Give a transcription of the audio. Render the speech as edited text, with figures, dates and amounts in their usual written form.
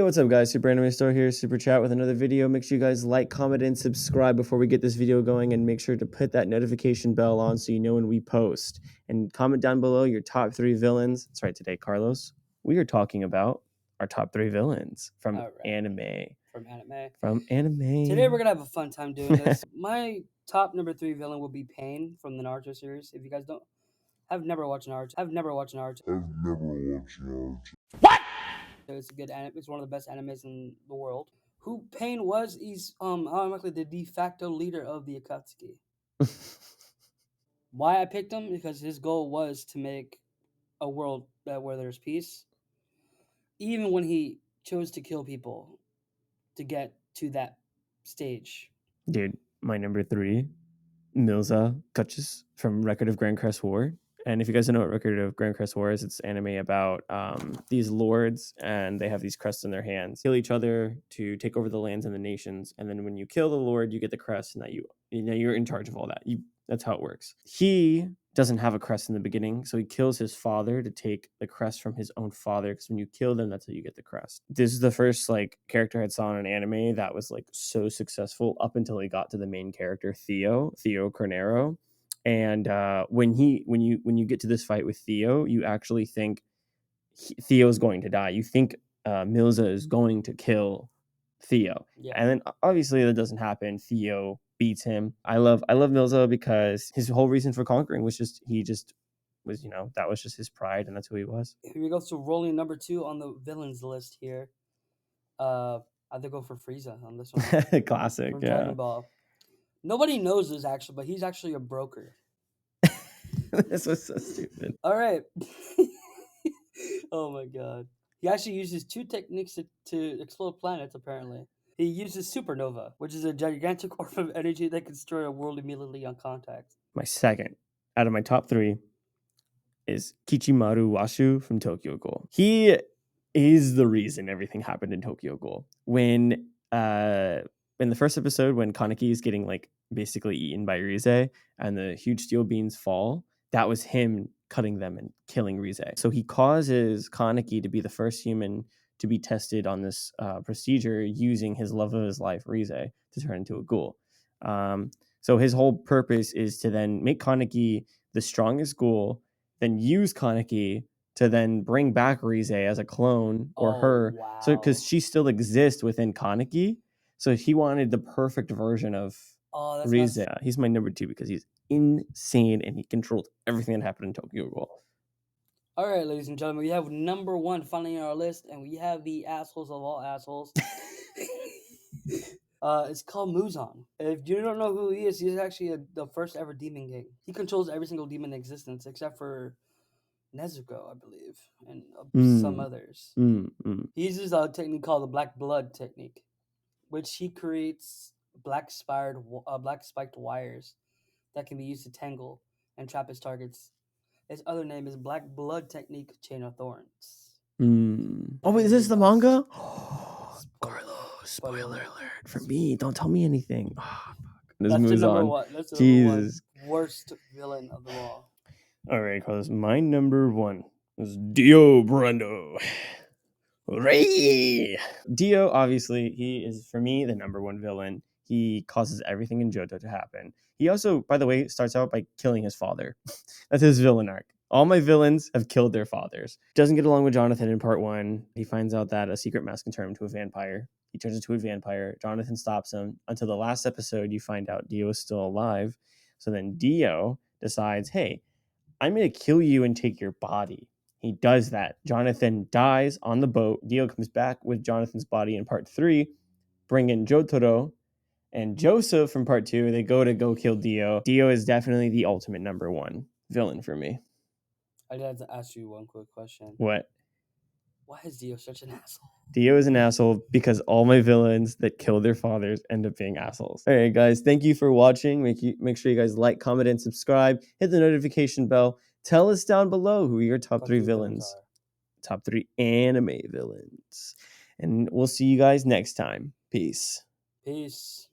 Hey, what's up guys? Super Anime Store here, Super Chat with another video. Make sure you guys like, comment, and subscribe before we get this video going, and make sure to put that notification bell on so you know when we post. And comment down below your top 3 villains. That's right, today, Carlos, we are talking about our top 3 villains from anime. From anime. Today we're gonna have a fun time doing this. My top number 3 villain will be Pain from the Naruto series. If you guys have never watched Naruto. What? It's a good anime. It's one of the best animes in the world. Who Pain was? He's automatically the de facto leader of the Akatsuki. Why I picked him? Because his goal was to make a world where there's peace. Even when he chose to kill people to get to that stage. Dude, my number 3, Milza Kutches from Record of Grand Crest War. And if you guys don't know what Record of Grand Crest War is, it's anime about these lords, and they have these crests in their hands. Kill each other to take over the lands and the nations, and then when you kill the lord, you get the crest, and that you're in charge of all that. That's how it works. He doesn't have a crest in the beginning, so he kills his father to take the crest from his own father, because when you kill them, that's how you get the crest. This is the first character I saw in an anime that was so successful up until he got to the main character, Theo Cornero. And when you get to this fight with Theo, you actually think Theo's going to die. You think Milza is going to kill Theo. Yeah. And then obviously that doesn't happen. Theo beats him. I love Milza because his whole reason for conquering was that was just his pride, and that's who he was. Here we go. So rolling number 2 on the villains list here. I had to go for Frieza on this one. Classic, from yeah. Dragon Ball. Nobody knows this actually, but he's actually a broker. This was so stupid. All right. Oh my god. He actually uses 2 techniques to explode planets, apparently. He uses supernova, which is a gigantic orb of energy that can destroy a world immediately on contact. My second out of my top 3 is Kichimaru Washu from Tokyo Ghoul. He is the reason everything happened in Tokyo Ghoul. When in the first episode, when Kaneki is getting basically eaten by Rize and the huge steel beams fall, that was him cutting them and killing Rize. So he causes Kaneki to be the first human to be tested on this procedure using his love of his life, Rize, to turn into a ghoul. So his whole purpose is to then make Kaneki the strongest ghoul, then use Kaneki to then bring back Rize as a clone or her. Wow. So because she still exists within Kaneki. So he wanted the perfect version of Rize. He's my number 2 because he's insane and he controlled everything that happened in Tokyo Ghoul. All right, ladies and gentlemen, we have number 1 finally on our list, and we have the assholes of all assholes. It's called Muzon. If you don't know who he is, he's actually the first ever demon king. He controls every single demon in existence except for Nezuko, I believe, and some others. He uses a technique called the Black Blood technique, which he creates black spiked wires that can be used to tangle and trap his targets. His other name is Black Blood Technique Chain of Thorns. Oh, wait, is this the manga? Carlos, spoiler alert for me. Don't tell me anything. That's the number 1. That's the number 1 worst villain of them all. All right, Carlos. My number 1 is Dio Brando. Hooray! Dio, obviously, he is, for me, the number 1 villain. He causes everything in Johto to happen. He also, by the way, starts out by killing his father. That's his villain arc. All my villains have killed their fathers. Doesn't get along with Jonathan in part 1. He finds out that a secret mask can turn him into a vampire. He turns into a vampire. Jonathan stops him. Until the last episode, you find out Dio is still alive. So then Dio decides, hey, I'm going to kill you and take your body. He does that. Jonathan dies on the boat. Dio comes back with Jonathan's body in part 3. Bring in Jotaro and Joseph from part 2. They go kill Dio. Dio is definitely the ultimate number 1 villain for me. I'd have to ask you one quick question. What? Why is Dio such an asshole? Dio is an asshole because all my villains that kill their fathers end up being assholes. All right, guys. Thank you for watching. Make sure you guys like, comment, and subscribe. Hit the notification bell. Tell us down below who your top 3 villains are. Top 3 anime villains. And we'll see you guys next time. Peace. Peace.